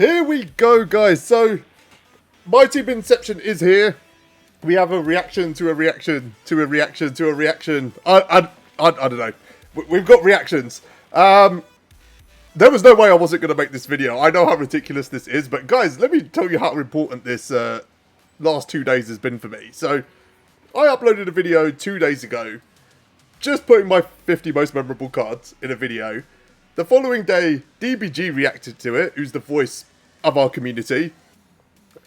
Here we go, guys. So, MyTeam Inception is here. We have a reaction to a reaction to a reaction to a reaction. I don't know. We've got reactions. There was no way I wasn't going to make this video. I know how ridiculous this is, but guys, let me tell you how important this last 2 days has been for me. So, I uploaded a video 2 days ago, just putting my 50 most memorable cards in a video. The following day, DBG reacted to it, who's the voice of our community.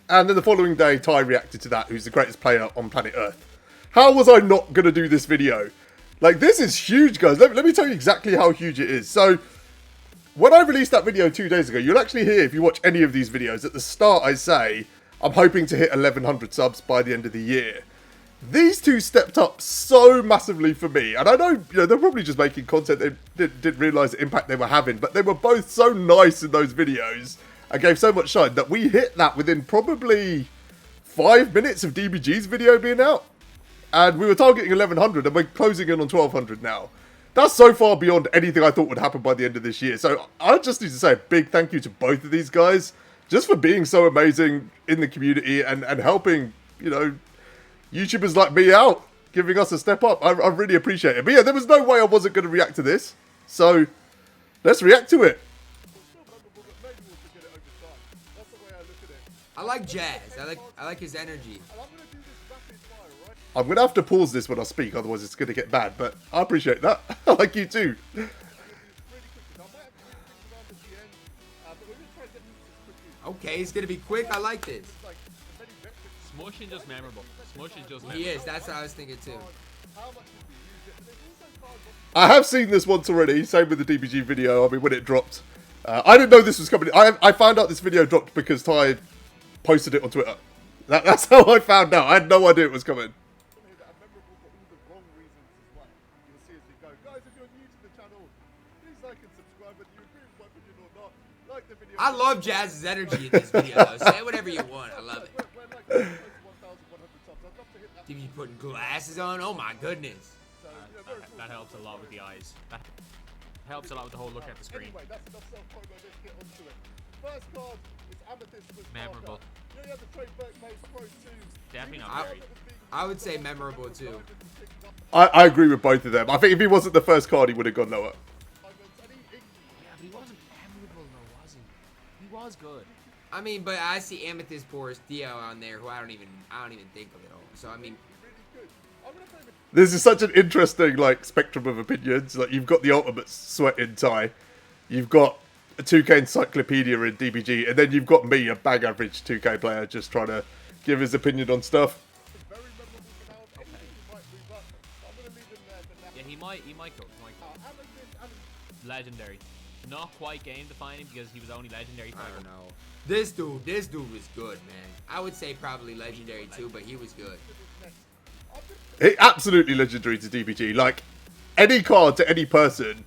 And then the following day, Ty reacted to that, who's the greatest player on planet Earth. How was I not going to do this video? Like, this is huge, guys. Let me tell you exactly how huge it is. So, when I released that video 2 days ago, you'll actually hear, if you watch any of these videos, at the start I say, I'm hoping to hit 1,100 subs by the end of the year. These two stepped up so massively for me. And I know, they're probably just making content they didn't realise the impact they were having. But they were both so nice in those videos and gave so much shine that we hit that within probably 5 minutes of DBG's video being out. And we were targeting 1,100 and we're closing in on 1,200 now. That's so far beyond anything I thought would happen by the end of this year. So I just need to say a big thank you to both of these guys just for being so amazing in the community and helping, YouTubers like me out, giving us a step up. I really appreciate it. But yeah, there was no way I wasn't going to react to this. So, let's react to it. I like Jazz. I like his energy. I'm going to have to pause this when I speak, otherwise it's going to get bad. But I appreciate that. I like you too. Okay, it's going to be quick. I like this. Smush is just memorable. Smush is just memorable. He is. That's what I was thinking too. I have seen this once already. Same with the DBG video. I mean, when it dropped. I didn't know this was coming. I found out this video dropped because Ty posted it on Twitter. That's how I found out. I had no idea it was coming. I love Jazz's energy in this video, though. Say whatever you want. I love it. DBG putting glasses on? Oh my goodness. That helps a lot with the eyes. That helps a lot with the whole look at the screen. Memorable. Definitely not very. I would say memorable too. I agree with both of them. I think if he wasn't the first card, he would have gone lower. Yeah, but he wasn't memorable though, was he? He was good. I mean, but I see Amethyst Porous Dio on there, who I don't even think of at all. So I mean, this is such an interesting spectrum of opinions. Like, you've got the ultimate sweat in Ty, you've got a 2K encyclopedia in DBG, and then you've got me, a bag average 2K player, just trying to give his opinion on stuff. Yeah, he might go. Legendary. Not quite game defining because he was only legendary. I don't know. This dude was good, man. I would say probably legendary too, but he was good. Absolutely legendary to DBG. Like, any card to any person,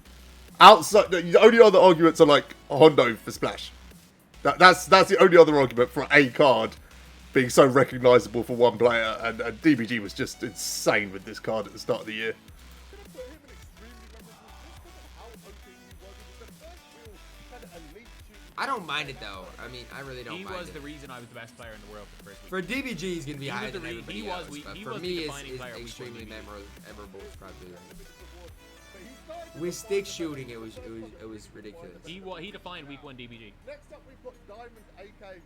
outside, the only other arguments are like Hondo for Splash. That's the only other argument for a card being so recognizable for one player, and DBG was just insane with this card at the start of the year. I don't mind it though. I mean, I really don't mind it. He was the reason I was the best player in the world for the first week. For DBG, he's going to be higher than everybody else. But for me, it's extremely memorable. Probably. With stick shooting, it was ridiculous. He defined week 1 DBG. Next up, we've got Diamond AK.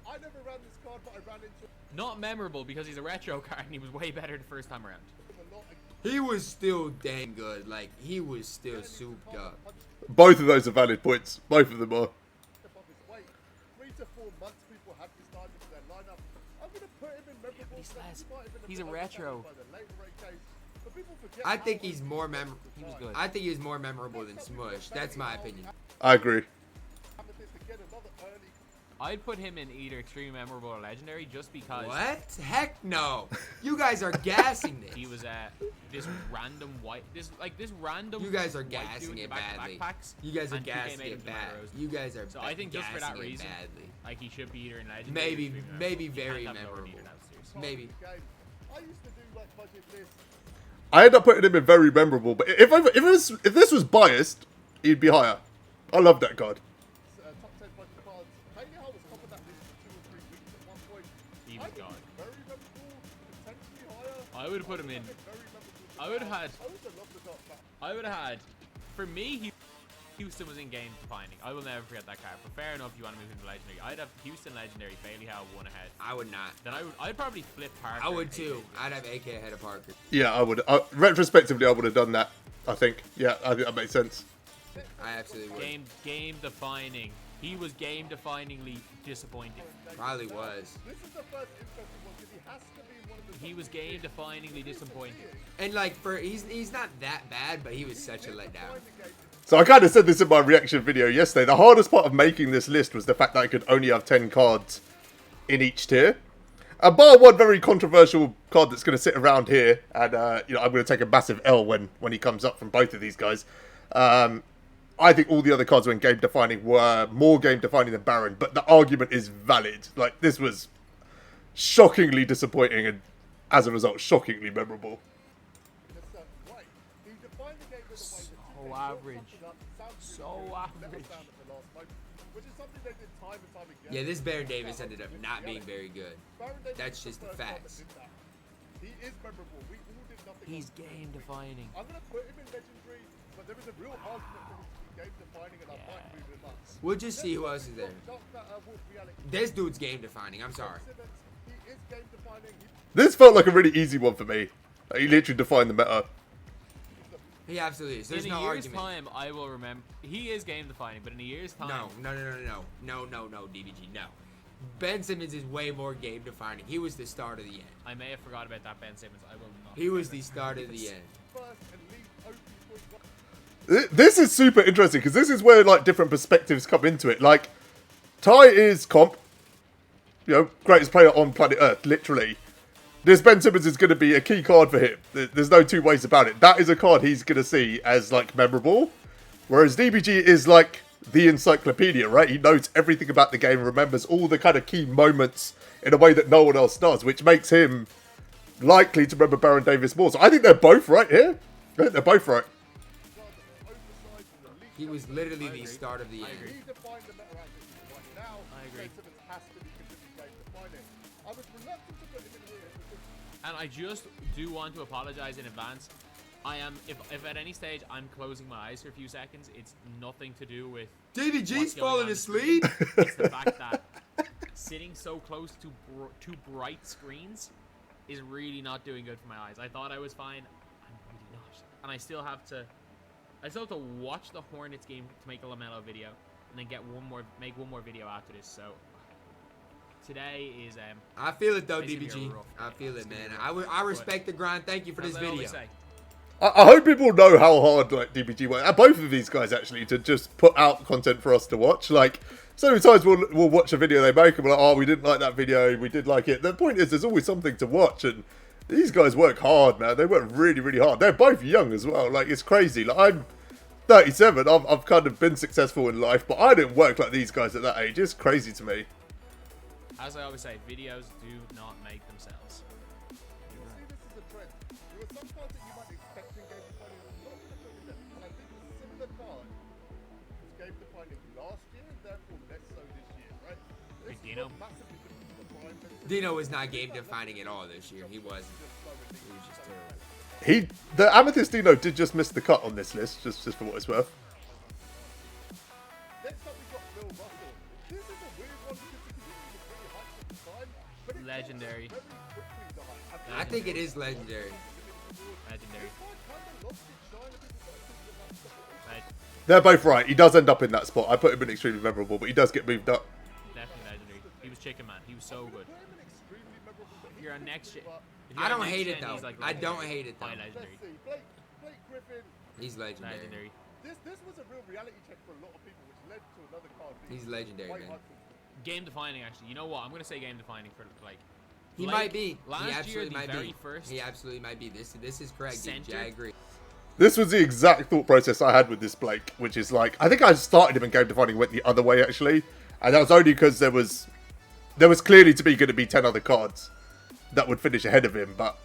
I never ran this card, but I ran into. Not memorable because he's a retro card and he was way better the first time around. He was still dang good. Like, he was still souped up. Both of those are valid points. Both of them are. 3 to 4 months people have this Diamond in their lineup. I'm going to put him in memorable. He's a retro. I think he's more memorable. He was good. I think he's more memorable than Smush. That's my opinion. I agree. I'd put him in either extremely memorable or legendary just because. What? Heck no! You guys are gassing this. He was this random white, this random. You guys are gassing it badly. You guys are gassing it bad. You guys are. So I think just for that reason, badly. like he should be either in legendary. Maybe very memorable. Maybe. I end up putting him in very memorable, but if this was biased, he'd be higher. I love that card. I would have put him in. I would have had. For me, Houston was in game defining. I will never forget that card. But fair enough, you want to move him to legendary. I'd have Houston legendary, Bailey Howe 1 ahead. I would not. Then I'd probably flip Parker. I would too. I'd have AK ahead of Parker. Yeah, I would. Retrospectively, I would have done that. I think. Yeah, I think that makes sense. I absolutely would. Game defining. He was game definingly disappointing. Probably was. He was game definingly disappointing. And like he's not that bad, but he was such a letdown. So I kind of said this in my reaction video yesterday. The hardest part of making this list was the fact that I could only have 10 cards in each tier. And bar one very controversial card that's going to sit around here, and I'm going to take a massive L when he comes up from both of these guys. I think all the other cards when game defining were more game defining than Baron, but the argument is valid. Like, this was shockingly disappointing and, as a result, shockingly memorable. So average. So average. Yeah, this Baron Davis ended up not being very good. That's just the facts. He's game defining. I'm going to put him in legendary, but there is a real argument for him to be game defining, and I might move him up. We'll just see who else is there. This dude's game defining. I'm sorry. This felt like a really easy one for me. Like, he literally defined the meta. He absolutely is. There's In no a year's argument. time, I will remember. He is game defining, but in a year's time, No, DBG, no. Ben Simmons is way more game defining. He was the start of the end. I may have forgot about that Ben Simmons. I will not. He was the start of the end. This is super interesting because this is where like different perspectives come into it. Like, Ty is comp, greatest player on planet Earth, literally. This Ben Simmons is going to be a key card for him. There's no two ways about it. That is a card he's going to see as like memorable. Whereas DBG is like the encyclopedia, right? He knows everything about the game, remembers all the kind of key moments in a way that no one else does, which makes him likely to remember Baron Davis more. So I think they're both right here. I think they're both right. He was literally the start of the end. I agree. And I just do want to apologize in advance. I am, if at any stage I'm closing my eyes for a few seconds, it's nothing to do with DBG's falling asleep. It's the fact that sitting so close to bright screens is really not doing good for my eyes. I thought I was fine. I'm really not. And I still have to watch the Hornets game to make a LaMelo video, and then make one more video after this. So today is I feel it though, basically DBG. a rough I day. feel It's it, gonna man. be rough. I respect the grind. Thank you for this As I always video. say. I hope people know how hard like DBG works. Both of these guys actually to just put out content for us to watch. Like, so many times we'll watch a video they make and we're like, oh, we didn't like that video, we did like it. The point is, there's always something to watch, and these guys work hard, man. They work really, really hard. They're both young as well. Like, it's crazy. Like, I'm 37. I've kind of been successful in life, but I didn't work like these guys at that age. It's crazy to me. As I always say, videos do not make themselves. Dino? Dino was not game defining at all this year. He wasn't. He was just terrible. The Amethyst Dino did just miss the cut on this list, just for what it's worth. Legendary. I think it is legendary. Legendary. They're both right. He does end up in that spot. I put him in extremely memorable, but he does get moved up. Definitely legendary. He was chicken man. He was so good. If you're on next gen, I don't hate it though. I don't hate it though. Legendary. He's legendary. Legendary. This was a real reality check for a lot of people, which led to another card. He's legendary, man. Game defining, actually. You know what? I'm gonna say game defining for like. He Blake, might be. Last He year, absolutely the might very be. first. He absolutely might be. This is correct, DBG. I agree. This was the exact thought process I had with this Blake, which is like, I think I started him in game defining, went the other way actually, and that was only because there was clearly to be going to be 10 other cards that would finish ahead of him, but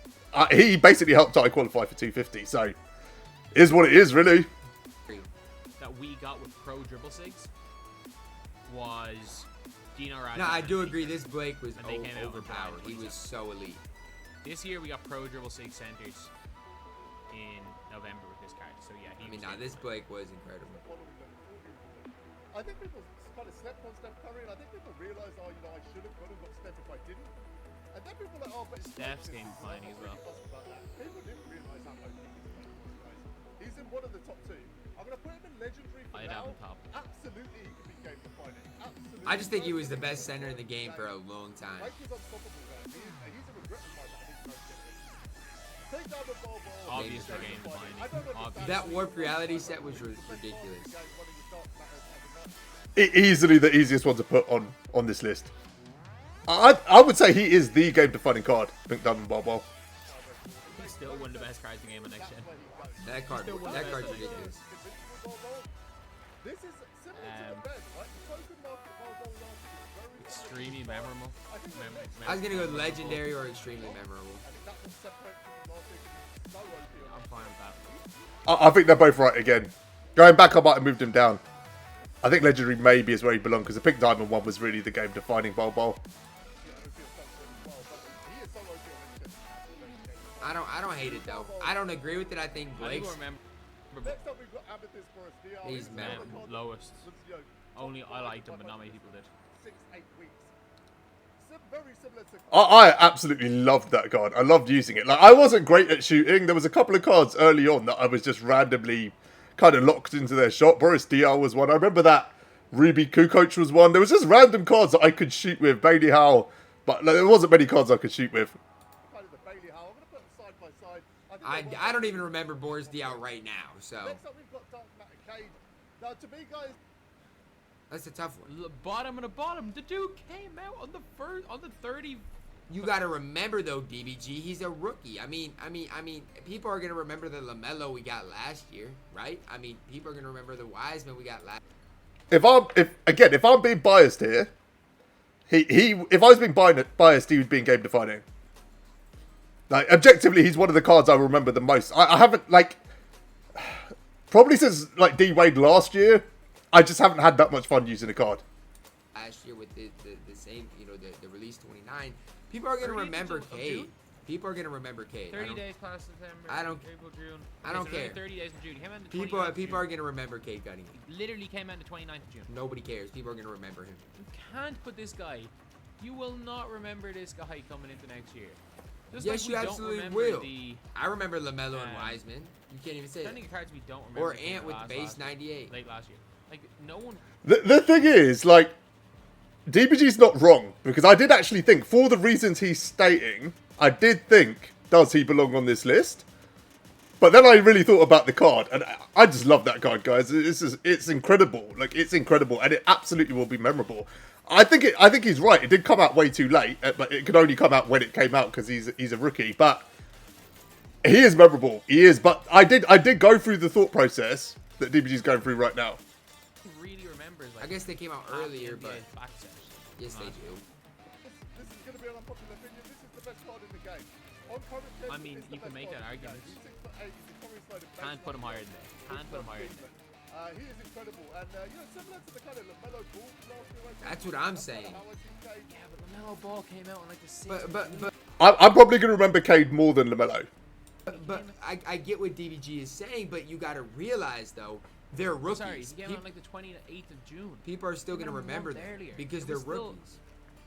he basically helped I qualify for 250, so it is what it is, really. That we got with Pro Dribble Sigs was Dino Radja. No, I do agree. This Blake was And they came out with overpowered. He Ryan was so elite. This year we got Pro Dribble 6 centers in November with this card. So yeah, I mean, nah, this Blake was incredible. I think people kind of slept on Steph Curry, and I think people realized, oh, you know, I should have gone and got Steph if I didn't. And then people were like, oh, but Steph's game defining as well. People didn't realize how much he's in one of the top 2. I'm gonna put him in legendary for I'd now. have him top. Absolutely, he could be game defining. Absolutely. I just think he was the best center in the game for a long time. Mike is unstoppable, man. He's a regret for my man. Take down the ball. Obvious for game defining. Obvious. That warp reality set was ridiculous. Easily the easiest one to put on this list. I would say he is the game defining card. Pink Diamond Ball. He's still one of the best cards in the game on next gen. That card's ridiculous. Extremely memorable. I was gonna go legendary or extremely memorable. I'm fine with that. I think they're both right again. Going back, I might have moved him down. I think legendary maybe is where he belongs because the Pink Diamond one was really the game defining ball. I don't hate it though. I don't agree with it. I think Blake's. He's memorable. Lowest. Only I liked him, but not many people did. I absolutely loved that card. I loved using it. Like, I wasn't great at shooting. There was a couple of cards early on that I was just randomly kind of locked into their shot. Boris Diaw was one. I remember that Ruby Kukoc was one. There was just random cards that I could shoot with. Bailey Howell. But like, there wasn't many cards I could shoot with. I don't even remember Boris Diaw right now, so. That's a tough one. Bottom and a bottom. The dude came out on the 30. You got to remember though, DBG, he's a rookie. I mean, people are gonna remember the LaMelo we got last year, right? I mean, people are gonna remember the Wiseman we got last. If I'm being biased here, if I was being biased, he was being game defining. Like, objectively, he's one of the cards I remember the most. I haven't, like, probably since, like, D-Wade last year, I just haven't had that much fun using the card. Last year with the same, you know, the release 29, people are going to remember Cade. People are going to remember Cade. 30 days past September. April, June. I don't care. 30 days in June. He came out in the people are going to remember Cade Cunningham. He literally came out in the 29th of June. Nobody cares. People are going to remember him. You can't put this guy. You will not remember this guy coming into next year. Just yes, like you absolutely will. I remember LaMelo and Wiseman. You can't even say that. Cards we don't remember. Or Ant with base 98. Late last year. Like, no one... The thing is, like, DBG's not wrong. Because I did actually think, for the reasons he's stating, I did think, does he belong on this list? But then I really thought about the card. And I just love that card, guys. It's incredible. Like, it's incredible. And it absolutely will be memorable. I think he's right. It did come out way too late, but it could only come out when it came out because he's a rookie. But he is memorable. He is. But I did go through the thought process that DBG's going through right now. Really remembers. Like, I guess they came out earlier, but yes, they do. This is going to be an unpopular opinion. This is the best card in the game. On current I mean, you can make that argument. Can't put him higher than that. Can't put him higher than that. He is incredible, and you know, similar to the kind of LaMelo Ball last year. That's what I'm saying. Yeah, but LaMelo Ball came out in like the 6th. But I'm probably going to remember Cade more than LaMelo. But I get what DBG is saying, but you got to realize though, they're rookies. Sorry, he came out like the 28th of June. People are still going to remember them because they're rookies.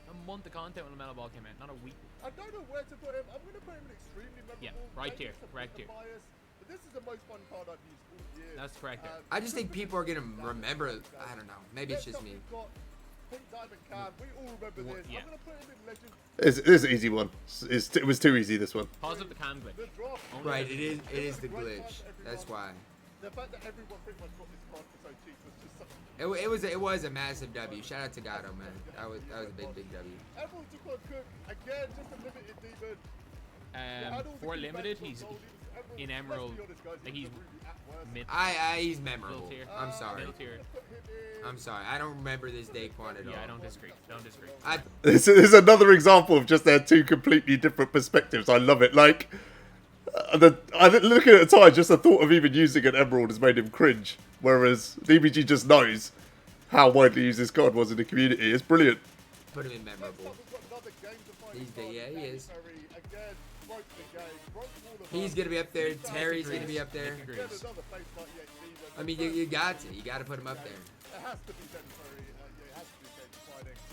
A month of content when LaMelo Ball came out, not a week. I don't know where to put him. I'm going to put him in extremely memorable. Yeah, right here, correct here. But this is the most fun card I've used all year. That's correct here. I just think people are going to remember. I don't know. Maybe it's just me. Pink Diamond Cam. We all remember this. Yeah. I'm going to put him in Legend. This is an easy one. It was too easy, this one. Pause of the cam glitch. Right, it is the glitch. That's why. The fact that everyone pretty much got this card for so cheap was just such It was a massive W. Shout out to Gato, man. That was a big W. Everyone took on Cook. Again, just a limited demon. For limited, he's in Emerald. Like, he's mid. He's memorable. I'm sorry. Middle tier. I'm sorry. I don't remember this Daquan at all. Yeah, I don't disagree. Don't disagree. This is another example of just their two completely different perspectives. I love it. Like, looking at the time, just the thought of even using an Emerald has made him cringe. Whereas DBG just knows how widely used this card was in the community. It's brilliant. Put him in memorable. He is. He's gonna be up there. Terry's gonna be up there. I mean, you got to put him up there.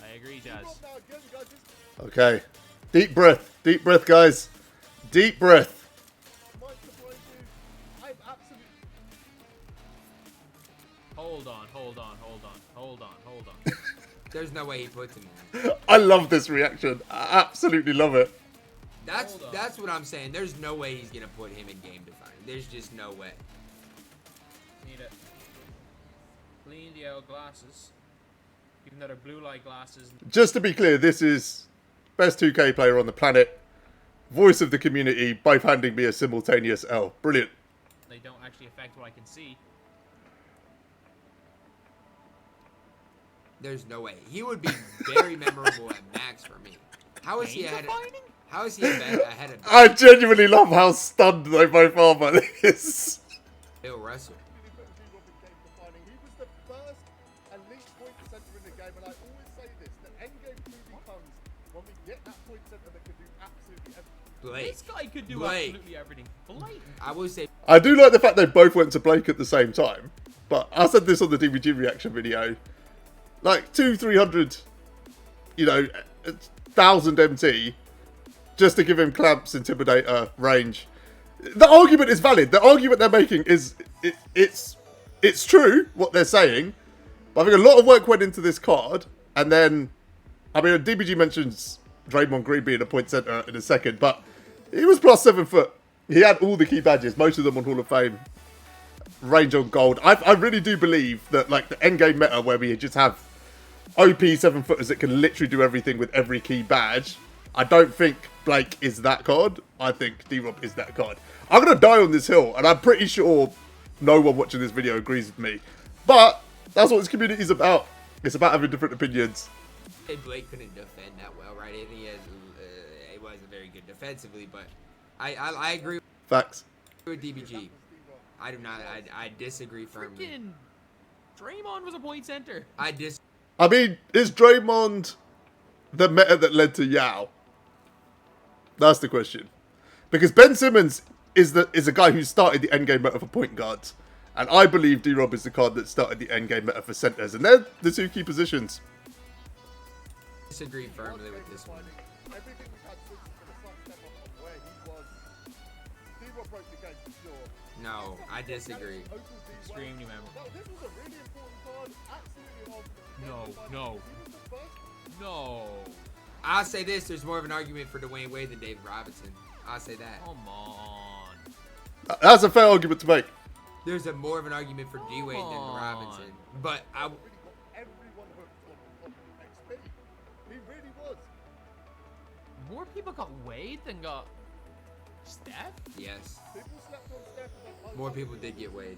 I agree, Jazz. Okay. Deep breath, guys. Deep breath. Hold on. There's no way he puts him in. I love this reaction. I absolutely love it. That's what I'm saying. There's no way he's gonna put him in game defining. There's just no way. Need it. Clean the old glasses. Even though they're blue light glasses. Just to be clear, this is best 2K player on the planet. Voice of the community, both handing me a simultaneous L. Brilliant. They don't actually affect what I can see. There's no way. He would be very memorable at max for me. How is he ahead of I genuinely love how stunned they both are by this. Bill Russell? Blake. This guy could do absolutely everything. Blake. I would say. I do like the fact they both went to Blake at the same time. But I said this on the DBG reaction video. Like 200-300, 1,000 MT, just to give him clamps, intimidator, range. The argument is valid. The argument they're making is it's true what they're saying. But I think a lot of work went into this card, and then DBG mentions Draymond Green being a point center in a second, but he was plus 7 foot. He had all the key badges, most of them on Hall of Fame. Range on gold. I really do believe that like the endgame meta where we just have OP 7-footers that can literally do everything with every key badge. I don't think Blake is that card. I think D-Rob is that card. I'm going to die on this hill, and I'm pretty sure no one watching this video agrees with me. But that's what this community is about. It's about having different opinions. Blake couldn't defend that well, right? I think he wasn't very good defensively, but I agree Facts. with DBG. I do not. I disagree firmly. Freaking Draymond was a point center. Is Draymond the meta that led to Yao? That's the question. Because Ben Simmons is a guy who started the endgame meta for point guards. And I believe D-Rob is the card that started the endgame meta for centers. And they're the two key positions. Disagree firmly with this one. No, I disagree. Extremely memorable. No. I'll say this: there's more of an argument for Dwayne Wade than David Robinson. I'll say that. Come on. That's a fair argument to make. There's more of an argument for D Wade than Robinson, but More people got Wade than got Steph? Yes. More people did get Wade.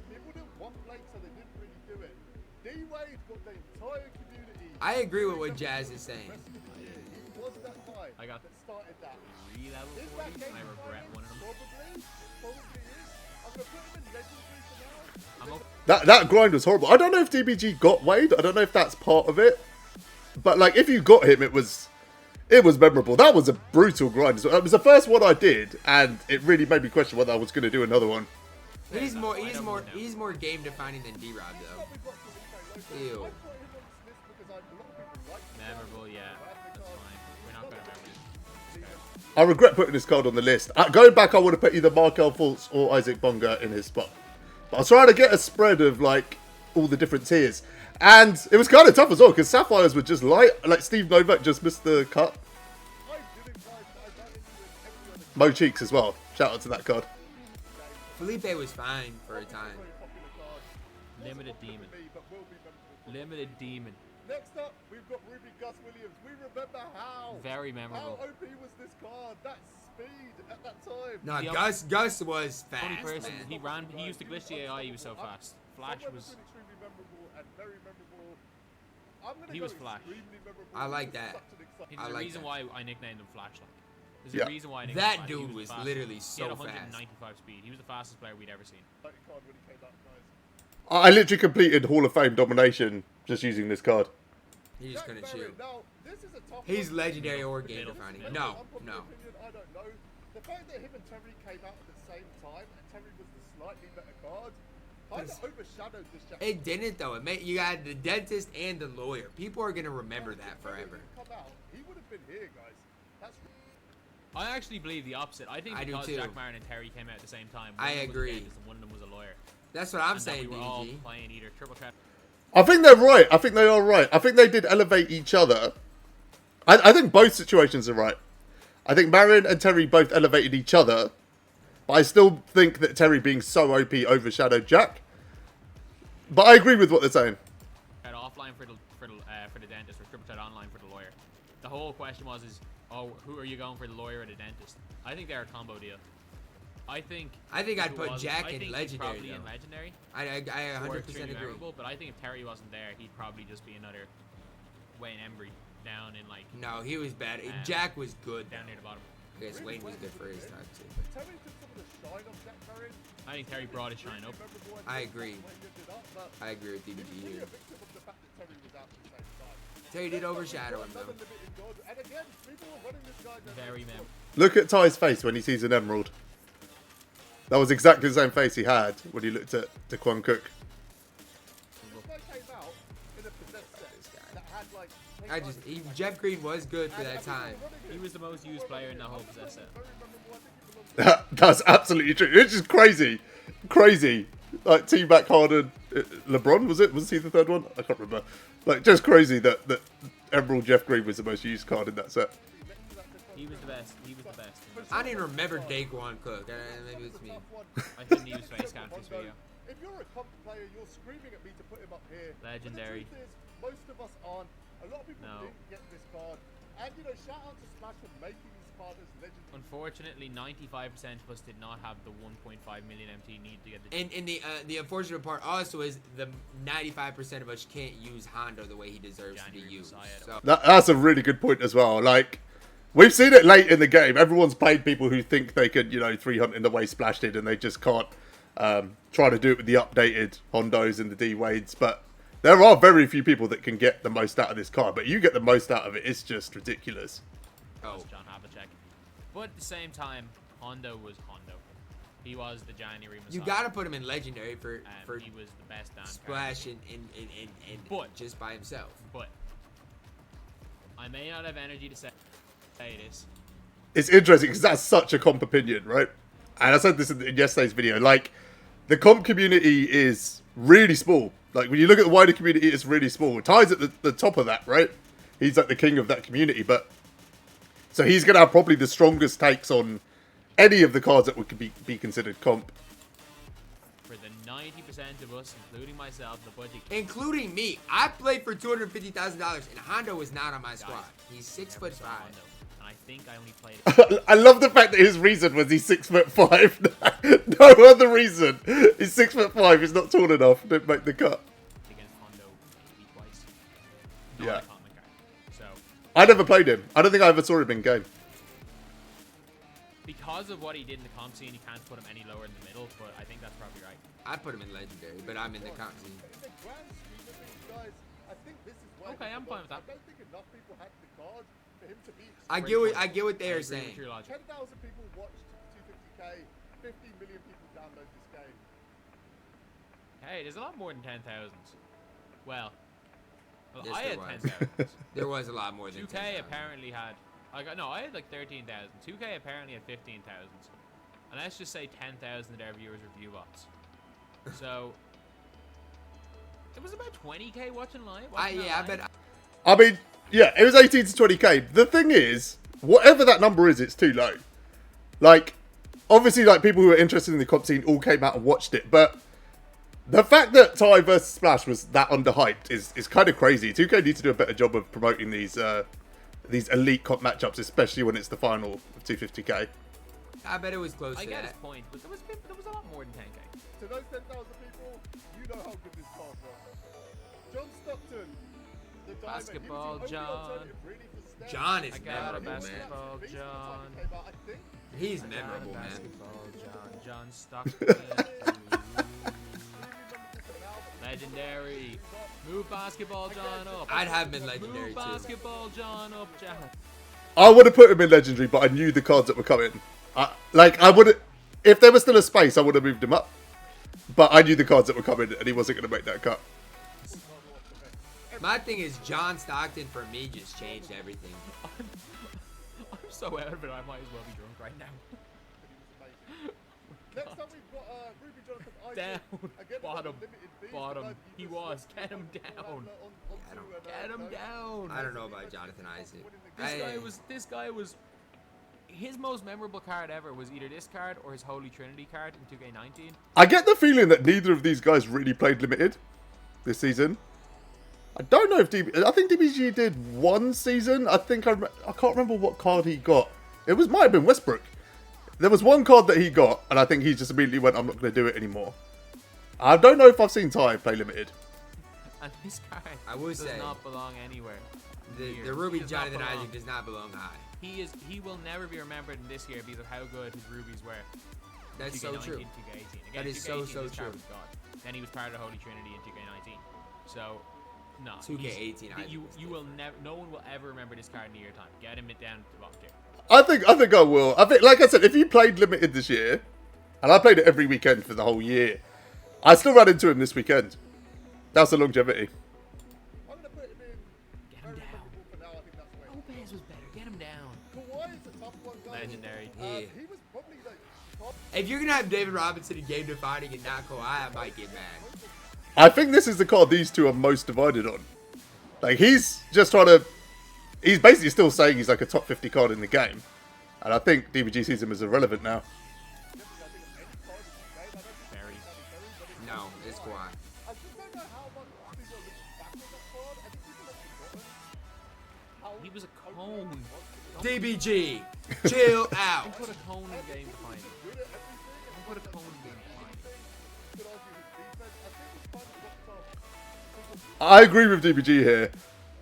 People didn't want Blake, so they didn't really do it. D-Wade got the entire community. I agree with what Jazz is saying. Was that guy I got that started that? 3 level 40s, and I regret one of them. Probably is. I'm gonna put him in legendary for now. That grind was horrible. I don't know if DBG got Wade. I don't know if that's part of it. But like, if you got him, it was memorable. That was a brutal grind. It was the first one I did, and it really made me question whether I was going to do another one. He's more game defining than D-Rob though. Ew. Memorable, yeah. That's fine. We're not gonna remember this. I regret putting this card on the list. Going back, I would have put either Markel Fultz or Isaac Bonga in his spot. But I was trying to get a spread of like all the different tiers. And it was kind of tough as well, because Sapphires were just light. Like, Steve Novak just missed the cut. Mo Cheeks as well. Shout out to that card. Felipe was fine for a time. Limited demon. Limited demon. Next up, we've got Ruby Gus Williams. We remember how. Very memorable. How OP was this card? That speed at that time. No, Gus was fast. Funny person. Man. He used to glitch the AI. He was so fast. Flash was. Extremely memorable and very memorable. I'm gonna He go was Flash. extremely memorable. I like This is that. such an exciting- There's I a like reason that. why I nicknamed him Flashlight. There's Yeah. a reason why I nicknamed That him Flash. dude He was fast. literally He so had fast. 195 speed. He was the fastest player we'd ever seen. card when he came out, guys. I literally completed Hall of Fame domination just using this card. He just couldn't Jack shoot. Barrett, now, this is a tough He's one. legendary or game Middle. defining. Middle. No, Unpopular no. opinion, I don't know. the fact that him and Terry came out at the same time, and Terry was the slightly better card, kind of overshadowed this chapter. It didn't though. It made you got the dentist and the lawyer. People are gonna remember that If Terry forever. didn't come out, he would have been here, guys. That's I actually believe the opposite. I think I do because too. Jack Marin and Terry came out at the same time. I one of them was a agree. dentist and one of them was a lawyer. That's what I'm And that saying, we were all DBG. playing either triple trap. I think they're right. I think they are right. I think they did elevate each other. I think both situations are right. I think Marin and Terry both elevated each other. But I still think that Terry being so OP overshadowed Jack. But I agree with what they're saying. At offline for the dentist or triple chat online for the lawyer. The whole question was who are you going for, the lawyer or the dentist? I think they're a combo deal. I think I'd if put it was- Jack I in think he's legendary, probably in though. legendary. I Or 100% extremely agree. memorable, but I think if Terry wasn't there, he'd probably just be another Wayne Embry down in like No, he was bad. Jack was good. down near the bottom. I guess Wayne was good for his time too. Terry took some of the shine off Jack Marin. I think Terry brought his shine up. I agree. I agree with DBG Really here. a victim of the fact that Terry was out at the same time. Terry did overshadow him Another though. limited god, and again, people were running this guy down. Very mem. Look at Ty's face when he sees an emerald. That was exactly the same face he had when he looked at Daquan Cook. This guy came out in a possessed set that had like. Jeff Green was good for that time. He was the most used player in the whole possess set. That's absolutely true. It's just crazy. Crazy. Like T-Mac Harden, LeBron, was it? Was he the third one? I can't remember. Like, just crazy that Emerald Jeff Green was the most used card in that set. He was the best. He was the best. I didn't even remember Daquan Cook. Maybe it's me. I couldn't use face cam for this video. If you're a comp player, you're screaming at me to put him up here. Legendary. But the truth is, most of us aren't. A lot of people No. didn't get this card. And, you know, shout out to Smash for making this card as legendary. Unfortunately, 95% of us did not have the 1.5 million MT need to get the. And the unfortunate part also is the 95% of us can't use Hondo the way he deserves to be January used. Messiah. So That's a really good point as well. Like, we've seen it late in the game. Everyone's played people who think they could, 3 hunt in the way Splash did, and they just can't try to do it with the updated Hondos and the D-Wades. But there are very few people that can get the most out of this card. But you get the most out of it. It's just ridiculous. was John Havlicek. But at the same time, Hondo was Hondo. He was the January Messiah. you gotta put him in legendary for And he was the best dance Splash card. and But- just by himself. But I may not have energy to say this. It's interesting because that's such a comp opinion, right? And I said this in yesterday's video. Like, the comp community is really small. Like, when you look at the wider community, it's really small. Ty's at the top of that, right? He's like the king of that community. But so he's going to have probably the strongest takes on any of the cards that would be considered comp. For the 90% of us, including myself, the budget. Including me. I played for $250,000 and Hondo was not on my squad. Guys, He's never 6'5". saw Hondo, and I think I only played. I love the fact that his reason was he's 6'5". No other reason. He's 6'5". He's not tall enough. Didn't make the cut. Against Hondo maybe twice. Yeah. I can't make out. So I never played him. I don't think I ever saw him in game. because of what he did in the comp scene, you can't put him any lower in the middle. But I think that's probably right. I put him in legendary, but I'm in the comp scene. In the grand scheme of things, guys, I think this is why. Okay, I'm fine with that. I don't think enough people had the card for him to be. I get what they I are agree with saying. your logic. 10,000 people watched 250k. 15 million people download this game. Hey, there's a lot more than 10,000. Well, Yes, I there had was. 10,000. There was a lot more than 2K 10,000. apparently had. I had like 13,000. 2K apparently had 15,000. And let's just say 10,000 of their viewers were view bots. So it was about 20k watching live. wasn't that I live? bet. I mean, yeah, it was 18 to 20k. The thing is, whatever that number is, it's too low. Like, obviously, like, people who are interested in the comp scene all came out and watched it, but the fact that Ty versus Splash was that underhyped is kind of crazy. 2K need to do a better job of promoting these elite comp matchups, especially when it's the final of 250k. I bet it was close I to get his that. point, but there was a lot more than 10k. To those 10,000 people, you know how good this card was. John Stockton, the diamond, Basketball he was the only John. alternative really for Steph. John is I got a memorable, man. basketball Beast John. was like he came out, I think. He's memorable, man. Basketball John Stockton. Legendary. Move basketball John up. I'd have been legendary Move too. basketball John up, Jack. I would have put him in legendary, but I knew the cards that were coming. I would, if there was still a space, I would have moved him up. But I knew the cards that were coming, and he wasn't going to make that cut. My thing is, John Stockton for me just changed everything. I'm so out of it, I might as well be drunk right now. Next up, we've got Ruby Jonathan Isaac. Down. Again, Bottom. limited beast, Bottom. but He was. Get him down. Get him down. I don't know about Jonathan Isaac. This guy was. His most memorable card ever was either this card or his Holy Trinity card in 2K19. I get the feeling that neither of these guys really played limited this season. I don't know if I think DBG did one season. I think I can't remember what card he got. Might have been Westbrook. There was one card that he got, and I think he just immediately went, I'm not going to do it anymore. I don't know if I've seen Ty play limited. And this card does not belong anywhere. The Ruby Jonathan Isaac does not belong high. He will never be remembered in this year because of how good his rubies were. That's so true. 2K18. Again, That is so true. Was God. Then he was part of the Holy Trinity in 2K19. So, no. 2K18. You will never. No one will ever remember this card in a year time. Get him down to the bottom tier. I think I will. I think, like I said, if you played limited this year, and I played it every weekend for the whole year, I still ran into him this weekend. That's the longevity. I'm going to put him in. Get him down. For now, I think that's the way. Lopez was better. Get him down. Kawhi is a tough one, guys. Legendary. He was probably the top. If you're gonna have David Robinson in game defining and not Kawhi, I might get mad. I think this is the card these two are most divided on. Like, he's just trying to... He's basically still saying he's like a top 50 card in the game. And I think DBG sees him as irrelevant now. Very. No, it's Kawhi. I just don't know how much people are looking back on that card. I think people have forgotten how He was a cone. DBG, chill out. Don't put a cone in game defining. good at everything. Don't put a cone in game defining. You could argue his defense. I think it's kind of dropped off. I agree with DBG here.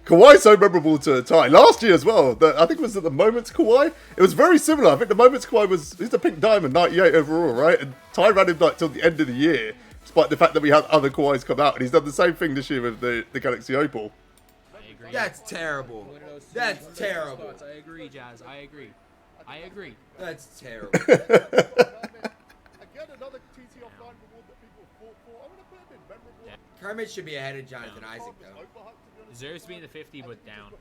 Kawhi's so memorable to Ty. Last year as well. I think it was at the Moments Kawhi. It was very similar. I think the Moments Kawhi he's the pink diamond, 98 overall, right? And Ty ran him like till the end of the year, despite the fact that we had other Kawhis come out. And he's done the same thing this year with the Galaxy Opal. I agree. That's terrible. That's terrible. I agree, Jazz. I agree. That's terrible. Again, another TT offline reward that people fought for. I'm going to put him in memorable. Yeah. Kermit should be ahead of Jonathan Isaac, though. Deserves to be in the 50, but down.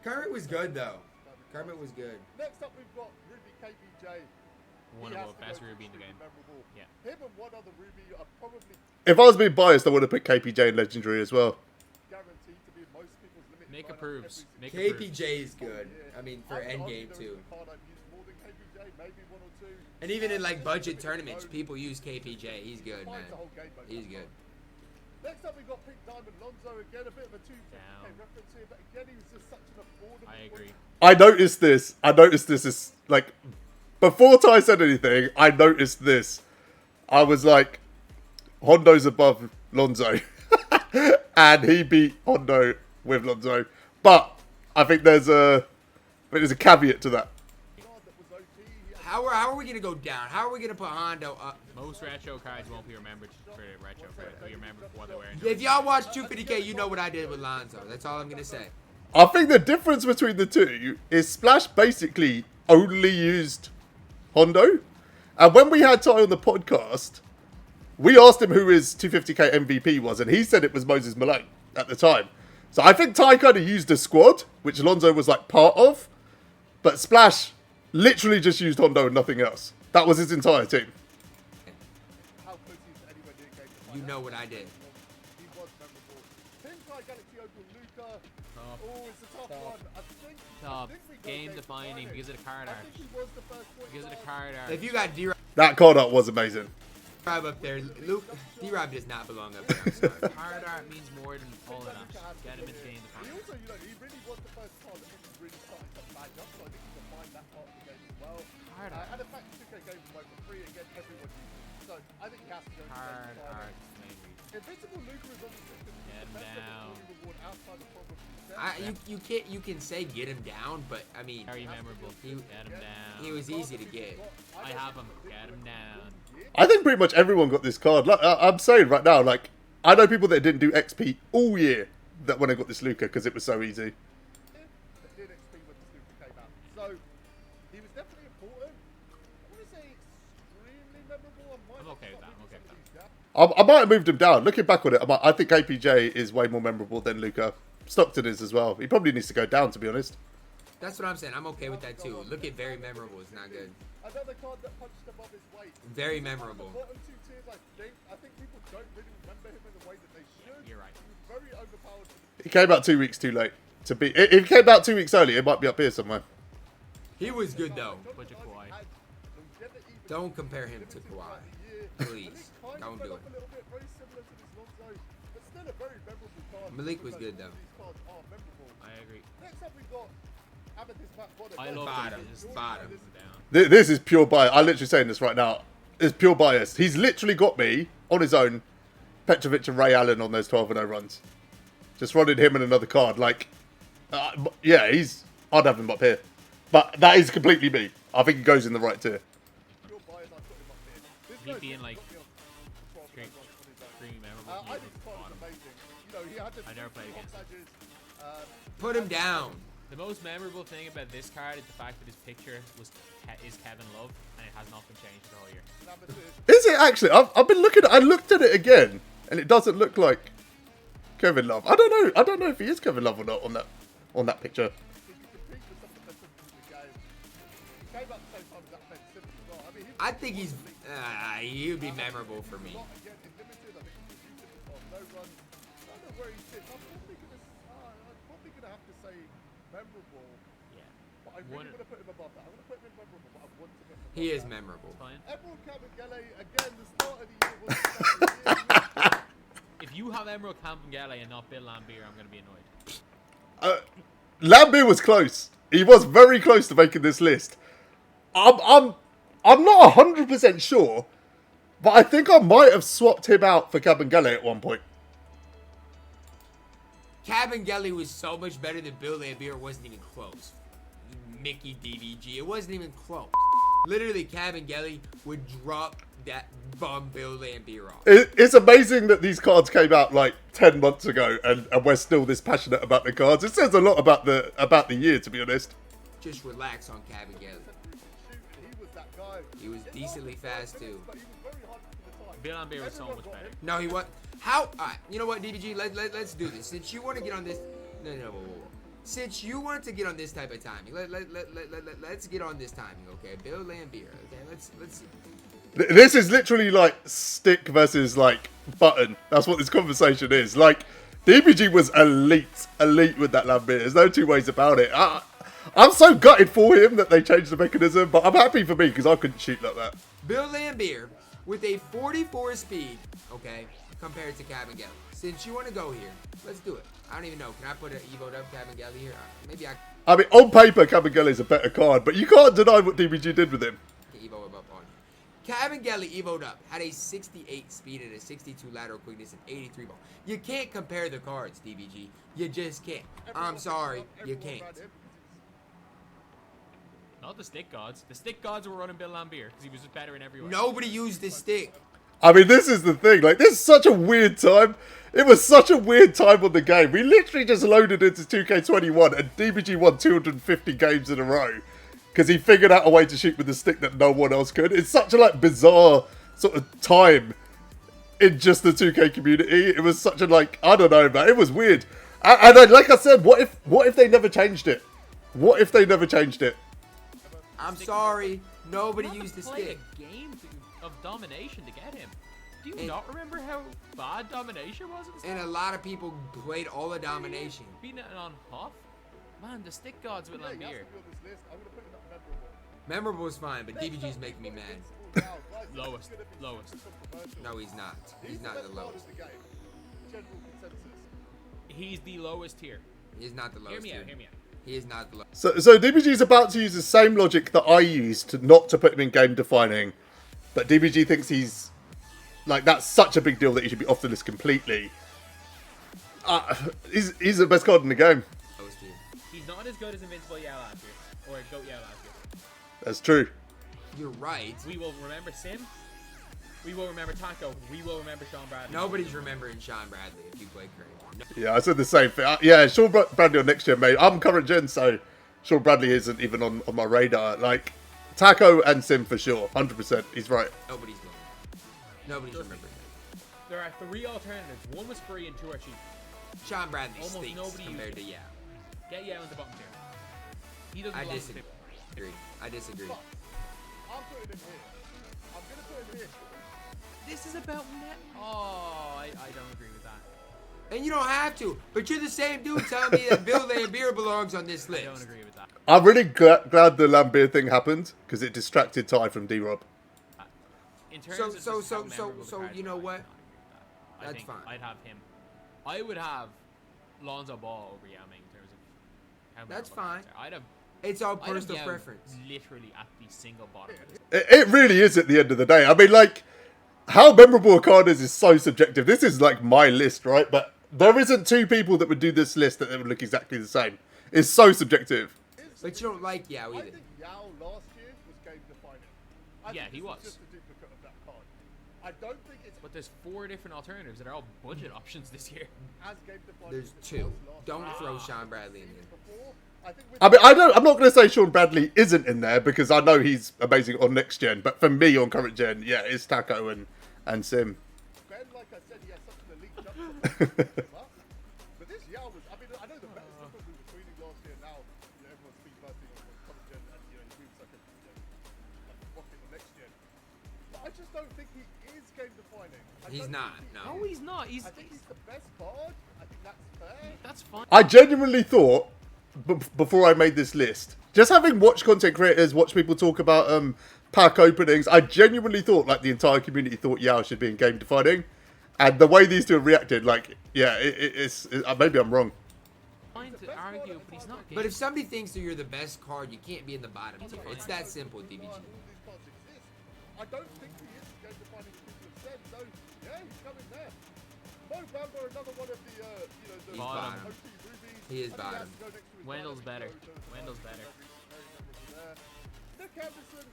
Kermit was good, though. Kermit was good. Next up, we've got Ruby KBJ. One He of has the to best go Ruby in the game. memorable. Yeah. Him and one other Ruby are probably If I was being biased, I would have put KPJ in Legendary as well. guaranteed to be in most people's limited Make lineup approves. every Make approves. KPJ is good. I mean, for I would argue endgame, there too. is a card I'd use more than KBJ, maybe one or two. And even in, like, budget tournaments, people use KPJ. He's good, man. Defines the whole game, though, He's that good. card. Next up, we've got Pink Diamond Lonzo. Again, a bit of a 2K Down. reference here, but again, he was just such an affordable. I agree. I noticed this is like, before Ty said anything, I noticed this. I was like, Hondo's above Lonzo. And he beat Hondo with Lonzo. But I think there's a caveat to that. How are we gonna go down? How are we gonna put Hondo up? Most retro cards won't be remembered for retro. They'll be remembered for what they were. If y'all watch 250K, you know what I did with Lonzo. That's all I'm gonna say. I think the difference between the two is Splash basically only used Hondo. And when we had Ty on the podcast, we asked him who his 250K MVP was, and he said it was Moses Malone at the time. So I think Ty kind of used a squad, which Lonzo was like part of, but Splash literally just used Hondo and nothing else. That was his entire team. How close he is to anywhere near game to You find know out. what I did. He was memorable. Pink Galaxy Opal Luca. Tough. Oh, it's a tough one. Tough. I think we got Game defining Friday. because of the card I art. think he was the first point Because of the guard. card art. If you got D-Rob That card art was amazing. up there, Luke, D-Rob does not belong up there. I'm sorry. Card art means more than all of that. Get him in game He defining. also, he really was the first card that was really starting to match up, so I think he defined that part of the game as well. Card art. And the fact he took a game away for free again, everyone used it. So I think he has to go Card to art is the main reason. Invincible Luca is on the system. He's Get the him best down. ever reward outside of probably You can say get him down, but I mean, Very memorable. He- Get him down. he was easy to get. I have him. Get him down. I think pretty much everyone got this card. Like, I'm saying right now, like, I know people that didn't do XP all year that when I got this Luca because it was so easy. did XP when this Luca came out. So I'm okay with that. I'm okay with that. I might have moved him down. Looking back on it, I think APJ is way more memorable than Luka. Stockton is as well. He probably needs to go down, to be honest. That's what I'm saying. I'm okay with that too. Look at very memorable. It's not good. Another card that punched above his weight. Very memorable. The bottom two tiers, I think people don't really remember him in the way that they should. You're right. He was very overpowered. He came out 2 weeks too late to be. If he came out 2 weeks early, it might be up here somewhere. He was good though. Budget Kawhi. Don't compare him to Kawhi. Please. Don't do it. Malik was good though. I agree. Next up we've got I love Bottom. that. Just Bottom. down. This is pure bias. I'm literally saying this right now. It's pure bias. He's literally got me on his own, Petrovic and Ray Allen on those 12-0 runs. Just running him and another card. Like, yeah, I'd have him up here. But that is completely me. I think he goes in the right tier. He'd be in like extremely memorable. I think this card is amazing. You know, he had this I never played against him. Put him down. The most memorable thing about this card is the fact that his picture is Kevin Love, and it has not been changed the whole year. Is it actually? I've been looking. I looked at it again, and it doesn't look like Kevin Love. I don't know. I don't know if he is Kevin Love or not on that picture. I think he would be memorable for me. He is memorable. If you have Emerald Campangele and not Bill Lambier, I'm going to be annoyed. Lambier was close. He was very close to making this list. I'm not 100% sure, but I think I might have swapped him out for Campangele at one point. Campangele was so much better than Bill Lambier. It wasn't even close. Mickey DBG. It wasn't even close. Literally, Campangele would drop that bum Bill Lambier off. It's amazing that these cards came out like 10 months ago, and we're still this passionate about the cards. It says a lot about the year, to be honest. Just relax on Campangele. He was decently fast too. Bill Lambier was so much better. No, he was. How? Alright, you know what, DBG? Let's do this. Since you want to get on this, no. Since you want to get on this type of timing, let's get on this timing, okay? Bill Lambier, okay? Let's see. This is literally like stick versus like button. That's what this conversation is. Like, DBG was elite with that Lambier. There's no two ways about it. I'm so gutted for him that they changed the mechanism, but I'm happy for me because I couldn't shoot like that. Bill Lambier with a 44 speed, okay, compared to Campangele. Since you want to go here, let's do it. I don't even know. Can I put an Evo'd up Campangele here? Maybe I mean, on paper, Campangele is a better card, but you can't deny what DBG did with him. can Evo him up on you. Campangele Evo'd up. Had a 68 speed and a 62 lateral quickness and 83 ball. You can't compare the cards, DBG. You just can't. I'm sorry. You can't. Not the stick gods. The stick gods were running Bill Lambier because he was just better in every way. Nobody used this stick. I mean, this is the thing. Like, this is such a weird time. It was such a weird time on the game. We literally just loaded into 2K21 and DBG won 250 games in a row because he figured out a way to shoot with the stick that no one else could. It's such a like bizarre sort of time in just the 2K community. It was such a like, I don't know, man. It was weird. And then, like I said, what if they never changed it? What if they never changed it? I'm sorry. Nobody used the Play stick. a game of domination to get him. Do you not remember how bad domination was at the And start? a lot of people played all the domination. Beating it on Huff? Man, the stick gods with Lambier. Memorable is fine, but DBG's making me mad. Lowest. No, he's not. He's not the lowest. He's the lowest tier. He's not the lowest. Hear me out. He is not the lowest. So DBG is about to use the same logic that I used to not to put him in game defining, but DBG thinks he's like that's such a big deal that he should be off the list completely. He's the best card in the game. Lowest tier. He's not as good as Invincible Yao last year. Or Goat Yao last year. That's true. You're right. We will remember Sim. We will remember Taco. We will remember Sean Bradley. Nobody's remembering Sean Bradley if you play Curry. No. Yeah, I said the same thing. Yeah, Sean Bradley on next gen, mate. I'm current gen, so Sean Bradley isn't even on my radar. Like, Taco and Sim for sure. 100%. He's right. Nobody's going. Nobody's Trust me. remembering it. There are 3 alternatives. 1 was free and 2 are cheap. Sean Bradley Almost stinks nobody compared to used Yao. Get Yao in the bottom tier. He doesn't I belong in disagree. the I disagree. But I'm putting him here. I'm gonna put him here. This is about net. Oh, I don't agree with that. And you don't have to, but you're the same dude telling me that Bill Lambier belongs on this I list. don't agree with that. I'm really glad the Lambier thing happened because it distracted Ty from D-Rob. In terms So- of just so- how so- memorable the so, cards you know are, I what? don't agree with that. I That's think fine. I'd have him. I would have Lonzo Ball over Yao Ming in terms of how That's memorable cards fine. are. I'd have It's all I'd have personal Yao preference. literally at the single bottom of this. It really is at the end of the day. I mean, like, how memorable a card is so subjective. This is like my list, right? But there isn't 2 people that would do this list that would look exactly the same. It's so subjective. But you don't like Yao I either. think Yao last year was game defining. I Yeah, think he this was. is just a duplicate of that card. I don't think it's But there's 4 different alternatives that are all budget options this year. as game defining. There's as it 2. was last Don't year. throw Sean Bradley in Seasons there. before, I think with I mean, I'm not going to say Sean Bradley isn't in there because I know he's amazing on next gen. But for me on current gen, yeah, it's Taco and Sim. Ben, like I said, he has such an elite jump shot. But this Yao was, I mean, I know the better difference between him last year and now. You know, everyone's speed bursting on current gen and, you know, he moves like a rocket on next gen. But I just don't think he is game defining. He's not, no. No, he's not. I think he's the best card. I think that's fair. That's fine. I genuinely thought before I made this list, just having watched content creators, watch people talk about pack openings, I genuinely thought like the entire community thought Yao should be in game defining, and the way these 2 have reacted, like, yeah, it's maybe I'm wrong. Fine to argue, but he's not. But if somebody thinks that you're the best card, you can't be in the bottom tier. It's that simple, DBG. All these cards exist. I don't think he is game defining, as people have said. So yeah, he's coming there. Mo Bamba, another one of the you know the He's bottom. OP rubies. He is I think he has bottom. to go next to his Wendell's brother, better. Joe, so Wendell's very better. memorable there. Nick Anderson,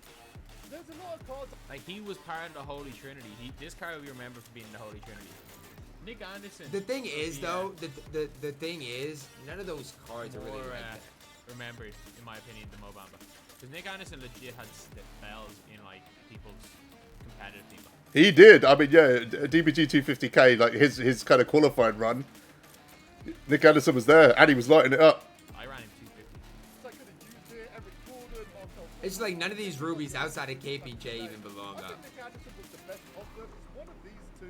there's a lot of cards. Like, he was part of the Holy Trinity. This card will be remembered for being in the Holy Trinity. Nick Anderson. The thing is, Yeah. though, the thing is, none of those cards are really more like that. remembered, in my opinion, than Mo Bamba. Because Nick Anderson legit had spells in like people's competitive team. He did. I mean, yeah, DBG 250k, like his kind of qualifying run. Nick Anderson was there and he was lighting it up. I ran him 250. I could have used it. Eric Gordon, Markel. It's like none of these rubies outside of KPJ even belong I up. think Nick Anderson was the best of them. It's one of these 2.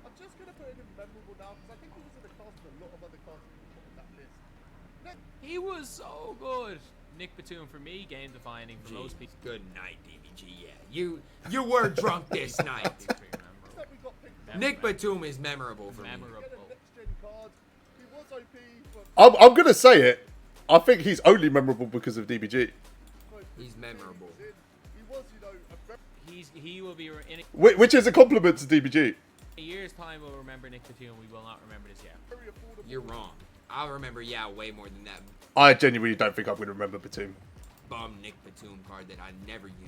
I'm just gonna put him memorable now because I think he was in the cast of a lot of other cards that we put on that list. Nick, He was so good. Nick Batum for me, game defining for most people. Good night, DBG. Yeah, you were drunk this night. that we got picked. Nick Batum is memorable for me. Memorable. Get a next gen card. He was OP, but I'm gonna say it. I think he's only memorable because of DBG, He's memorable. He was, you know, a very He will be in which is a compliment to DBG. a year's time. We'll remember Nick Batum. We will not remember this year. affordable. You're wrong. I'll remember Yao way more than that I genuinely don't think I'm gonna remember Batum. bum Nick Batum card that I never used.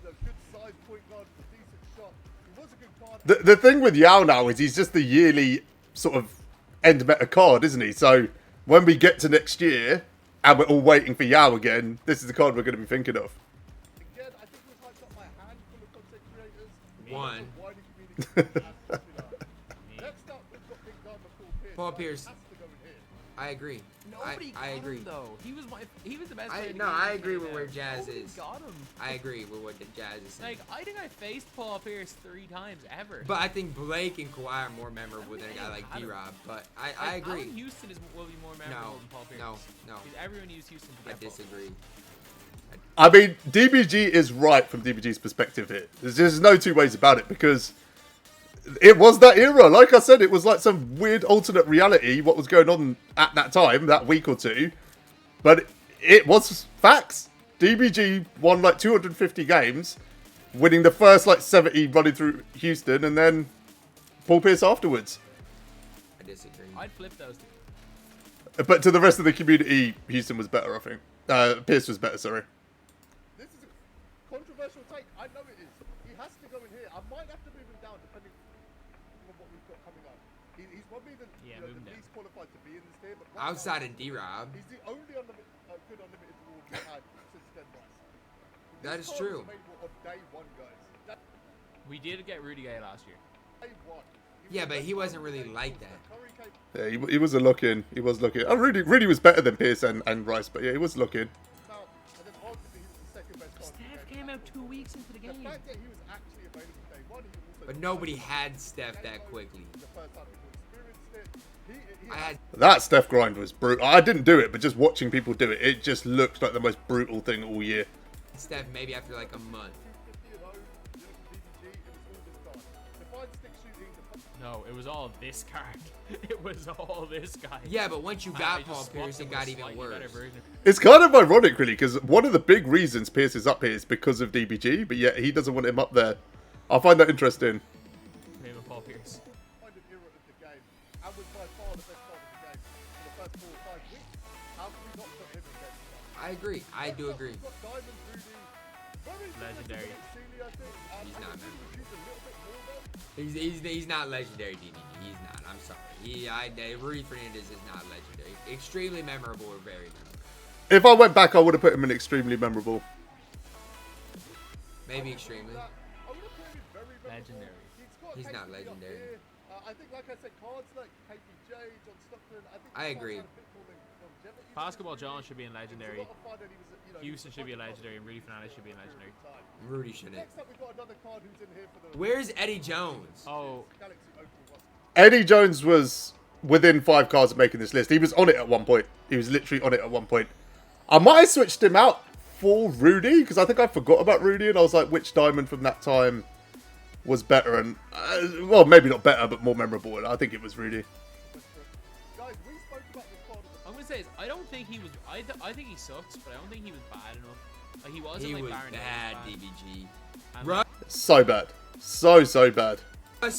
A good size point guard, decent shot. He was a good card. The thing with Yao now is he's just the yearly sort of end meta card, isn't he? So when we get to next year and we're all waiting for Yao again, this is the card we're going to be thinking of. Again, I think it was hyped up by a handful of content creators. One. The wider community as popular. Next up, we've got Big Guy Paul Paul Pierce. Pierce. Has to go in here. I agree. Nobody I got agree. him though. He was the best. I player in no, the game I when he agree came with out. where Jazz Nobody is. got him. I agree with what the Jazz is saying. Like, I think I faced Paul Pierce 3 times ever. But I think Blake and Kawhi are more memorable than a guy like D-Rob. But I Like, agree. Allen Houston will be more memorable No, than Paul Pierce. no. Because everyone used Houston to I get balls. disagree. I mean, DBG is right from DBG's perspective here. There's no 2 ways about it because it was that era. Like I said, it was like some weird alternate reality, what was going on at that time, that week or 2. But it was facts. DBG won like 250 games, winning the first like 70 running through Houston, and then Paul Pierce afterwards. I disagree. I'd flip those 2. But to the rest of the community, Houston was better, I think. Pierce was better, sorry. This is a controversial take. I know it is. He has to go in here. I might have to move him down depending on what we've got coming up. He's probably the, Yeah, the move him least qualified to be in this tier. But right Outside now, of D-Rob. he's the only good unlimited reward we've had since Den Rice. That This is card was true. available on day 1, guys. We did get Rudy Gay last year. Yeah, but he wasn't really like that. Yeah, he was a look-in. He was looking. Oh, Rudy was better than Pierce and Rice, but yeah, he was looking. Steph came out 2 weeks into the game. But nobody had Steph that quickly. I had That Steph grind was brutal. I didn't do it, but just watching people do it, it just looked like the most brutal thing all year. Steph maybe after like a month. No, it was all this card. It was all this guy. Yeah, but once you I got just Paul swapped Pierce, him it with a got even slightly worse. better version. It's kind of ironic, really, because one of the big reasons Pierce is up here is because of DBG, but yet he doesn't want him up there. I find that interesting. Him and Paul Pierce. I agree. I do agree. Legendary. He's not memorable. He's not legendary, DBG. He's not. I'm sorry. Rudy Fernandez is not legendary. Extremely memorable or very memorable. If I went back, I would have put him in extremely memorable. Maybe extremely. Legendary. He's not legendary. I think, like I said, cards like KPJ, John Stockton, I think I agree. Basketball John should be in legendary. Houston should be a legendary, and Rudy Fernandez should be in legendary. Rudy shouldn't. Next up, we've got another card who's in here for the Where's Eddie Jones? Oh, Galaxy Open Roster. Eddie Jones was within 5 cards of making this list. He was on it at one point. He was literally on it at one point. I might have switched him out for Rudy, because I think I forgot about Rudy, and I was like, which diamond from that time was better? And, well, maybe not better, but more memorable. And I think it was Rudy. Guys, we spoke about this card. I'm gonna say is I don't think he was. I think he sucks, but I don't think he was bad enough. Like he wasn't He like was Baron bad, Davis DBG. And, Russ So bad. So bad.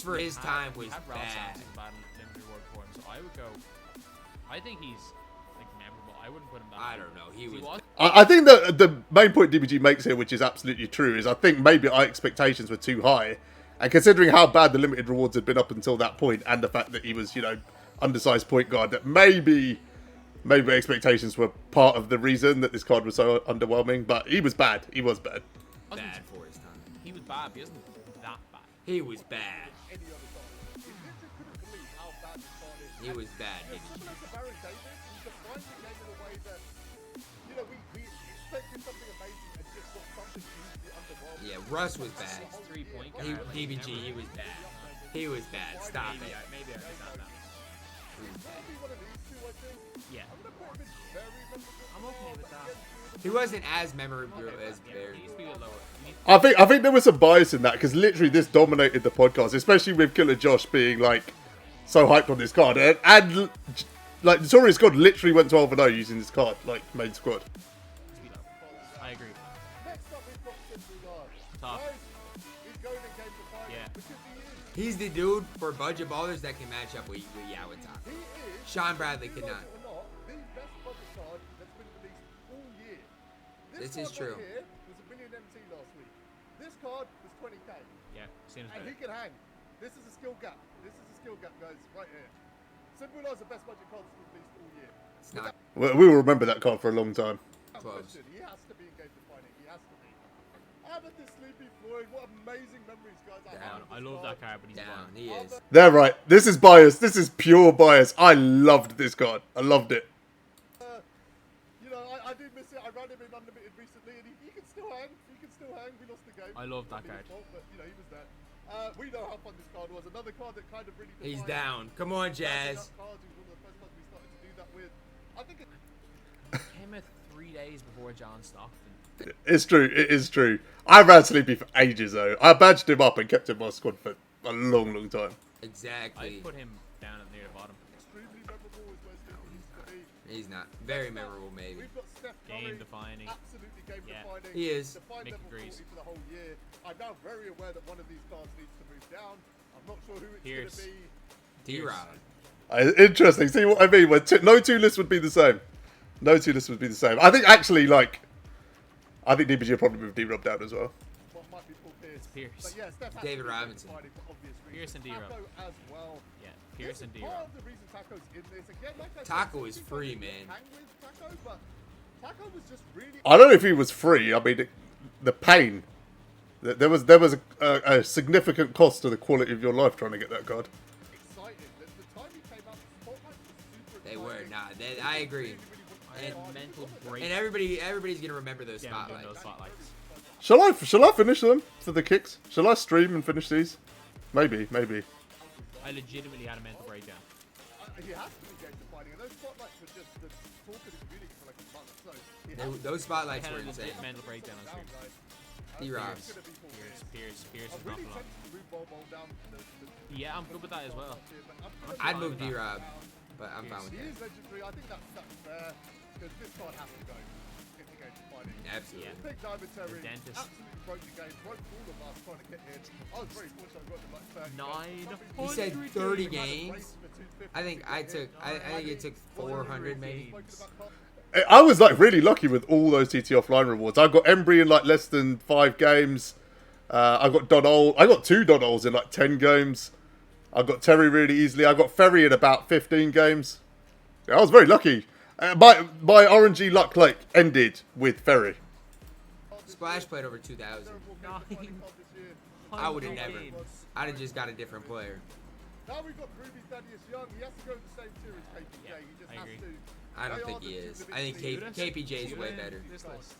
for his time was had Rob bad. Sampson bad in limited reward for him, so I would go. I think he's like memorable. I wouldn't put him that. I don't know. He was. I think that the main point DBG makes here, which is absolutely true, is I think maybe our expectations were too high. And considering how bad the limited rewards had been up until that point, and the fact that he was, undersized point guard, that maybe expectations were part of the reason that this card was so underwhelming. But he was bad. He was bad. Bad for his time. He was bad, but he wasn't that bad. He was bad. Any other card. We literally couldn't believe how bad this card is. He was bad, Yeah, DBG. similar to Baron Davis, he defined the game in a way that, we expected something amazing and just got something hugely underwhelming. Yeah, Russ was bad. 3-point He, guard. DBG, he was bad. He was bad. Stop Maybe it. maybe I understand that. He was bad. Maybe one of these two, I think. Yeah, I'm gonna put him in very memorable. I'm okay with that. He wasn't as memorable as Yeah, Barry. he needs to be a lower. He needs- I think there was some bias in that, because literally this dominated the podcast, especially with Killer Josh being like so hyped on this card, and like Notorious God literally went 12-0 using this card, like main squad. be lower. I agree. Next up, we've got Simple Guard. Tough. Guys, he's going in game defining Yeah. because He's the dude for budget ballers that can match up with Yawatop. he is. Sean Bradley you could like not. it or not, the best budget card that's been released all year. This card is true. Right here was a million MT last week. This card was 20k, Yeah, seems and he better. can hang. This is a skill gap. This is a skill gap, guys, right here. Simple Guard's the best budget card that's been released all year. It's not We will remember that card for a long time. Without Close. question, he has to be in game defining. He has to be. Amethyst Sleepy Floyd, what amazing memories, guys. I Down. have with I this love that card, but he's down. gone. He is. They're right. This is bias. This is pure bias. I loved this card. I loved it. I did miss it. I ran him in unlimited recently, and he can still hang. He can still hang. We lost the game. I love that Not his card. fault, but he was there. We know how fun this card was. Another card that kind of really. He's defined down. Come on, wrapping Jazz. up cards. He was one of the first cards we started to do that with. I think it. Came out 3 days before John Stockton. It's true. It is true. I ran Sleepy for ages, though. I badged him up and kept him in my squad for a long, long time. Exactly. I'd put him down at near the bottom. Extremely memorable is where Sleepy used to be. He's not. Very memorable, maybe. We've got Steph Curry, Game defining. absolutely game Yeah. defining. He is. Defined Mick level agrees. 40 for the whole year. I'm now very aware that one of these cards needs to move down. I'm not sure who it's Pierce. going to be. D-Rod. Interesting. See what I mean? Where no two lists would be the same. No two lists would be the same. I think actually, I think DBG will probably move D-Rob down as well. What might be Paul Pierce. Pierce. But yeah, Steph has David to be Robinson. defining for obvious reasons. Pierce and D-Rob. Taco as well. Yeah, Pierce This and is part D-Rob. of the reason Taco's in this. Again, like I said, Taco is some people free, didn't man. hang with Taco, but Taco was just really. I don't know if he was free. I mean, the pain There was a significant cost to the quality of your life trying to get that card. Exciting. The time he came out, the spotlights were super They were exciting. nah. I agree. I had mental break. And everybody's gonna remember those doing spotlights. those spotlights. Shall I finish them for the kicks? Shall I stream and finish these? Maybe. I legitimately had a mental breakdown. He has to be game defining, and those spotlights were just the talk of the community for like a month. So he has to Those I spotlights had were a insane. legit mental breakdown on down, stream. guys. D-Robs. It's gonna be full game. Pierce I'm is not really long. tempted to move Bobo down to the Yeah, I'm good with that as well. I'd move D-Rob, but I'm fine with He that. is legendary. I think that's fair because this card has to go if the game's defining. Absolutely. Yeah. Big Diamond Terry The dentist. absolutely broke the game, broke all of us trying to get in. I was very fortunate I got them like 30 games. He said 30 Had a race games. for 250 I think to I get took. in. I think it took 400 maybe. I was like really lucky with all those TT offline rewards. I got Embry in like less than 5 games. I got Donald. I got 2 Donalds in like 10 games. I got Terry really easily. I got Ferry in about 15 games. Yeah, I was very lucky. My RNG luck like ended with Ferry. Splash played over 2,000. I would have never. I'd have just got a different player. Now we've got Ruby Thaddeus Young. He has to go in the same tier as KPJ. Yeah, He just I has agree. to. I don't They think are he the two is. that I think we need. KPJ is way better. This list.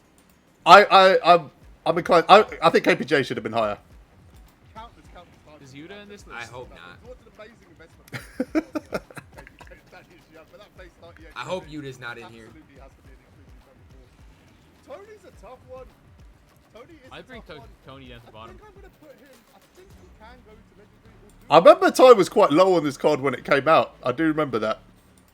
I'm inclined. I think KPJ should have been higher. Countless times. Is Yuda in this list? I hope not. What an amazing investment. KPJ Thaddeus Young, but that face 98. I hope Yuda's not in here. Absolutely has to be an exclusive number 4. Tony's a tough one. Tony is I'd a bring tough one. Tony down to the I bottom. think I'm going to put him. I think he can go to legendary. Or do I remember Ty was quite low on this card when it came out. I do remember that.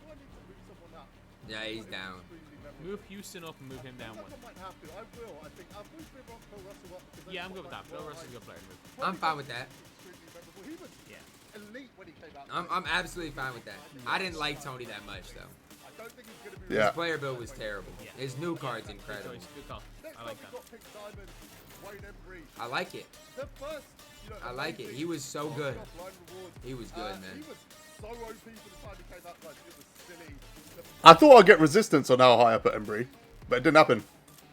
I need to move someone up? Yeah, he's down. Extremely memorable. Move Houston up and move him down I one. think I might have to. I will. I think I'll move Phil Russell up. Because Yeah, I'm good with that. Phil Russell's a good player to move. I'm fine with that. Extremely memorable. He was Yeah. elite when he came out. I'm absolutely fine with that. I didn't like Tony that much though. I don't think he's going to be. Yeah. His player build was terrible. Yeah. His new card's Good incredible. choice. Good call. Next I like up, that. we've got Pink Diamond, Wayne Embry. I like it. The first, I like it. He was so good. offline reward. He was good, man. He was so OP for the time he came out, guys. It was silly. The I thought I'd get resistance on how high I put Embry, but it didn't happen.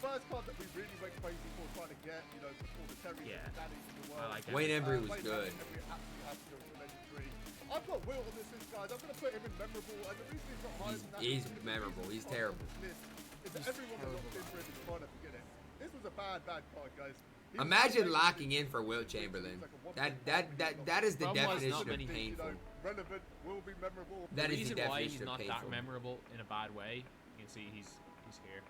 first card that we really went crazy for trying to get, before the Terry Yeah. and the Danny's in the world. I like that. Wayne Embry was Wayne good. Embry absolutely has to go to legendary. I've got Will on this list, guys. I'm going to put him in memorable. And the reason he's not higher than that He's is because memorable. the He's reason terrible. on this list is that everyone that locked in for him is trying to forget it. This was a bad card, guys. He was Imagine amazing. locking in for Will Chamberlain. That is the Problem was definition not of many- painful. Relevant, will be memorable. That The is the reason why he's definition of not that painful. memorable in a bad way, you can see he's here,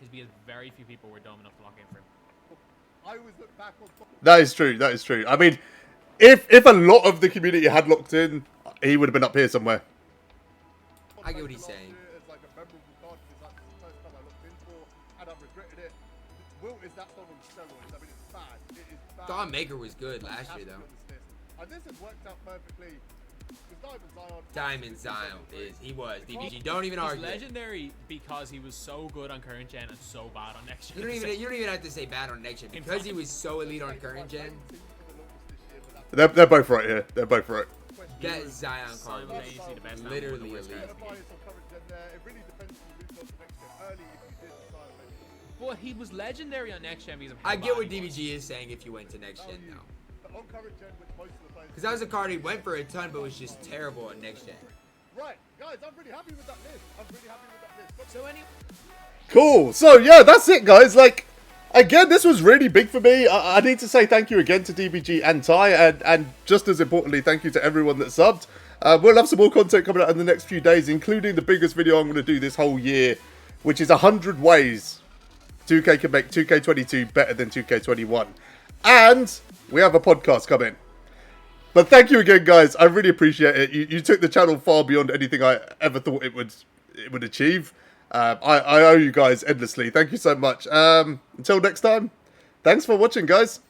is because very few people were dumb enough to lock in for him. I always look back on. That is true. That is true. I mean, if a lot of the community had locked in, he would have been up here somewhere. I get what he's saying. It's like a memorable card because that's the first card I looked in for, and I've regretted it. Will is that song on steroids? I mean, it's bad. It is bad. Thought Maker was good It last has year to be though. on this list. And this has worked out perfectly. Because Diamond Zion he was DBG. Don't even He's argue. legendary because he was so good on current gen and so bad on next gen. You don't even have to say bad on next gen because he was so elite on current gen. They're both right here. They're both right. That Zion card was Simultaneously the best literally album in the elite. world. It really depends on who moved on to next gen early if you did decide eventually. But he was legendary on next gen because of how I get bad what he was. DBG is saying if you went to next gen though. But on current gen, which most of the players. Because that was a card he went for a ton, but was just terrible on next gen. Right, guys, I'm really happy with that list. I'm really happy with that list. So anyway, Cool. So yeah, that's it, guys. Like, again, this was really big for me. I need to say thank you again to DBG and Ty, and just as importantly, thank you to everyone that subbed. We'll have some more content coming out in the next few days, including the biggest video I'm going to do this whole year, which is 100 ways 2K can make 2K22 better than 2K21. And we have a podcast coming. But thank you again, guys. I really appreciate it. You took the channel far beyond anything I ever thought it would achieve. I owe you guys endlessly. Thank you so much. Until next time, thanks for watching, guys.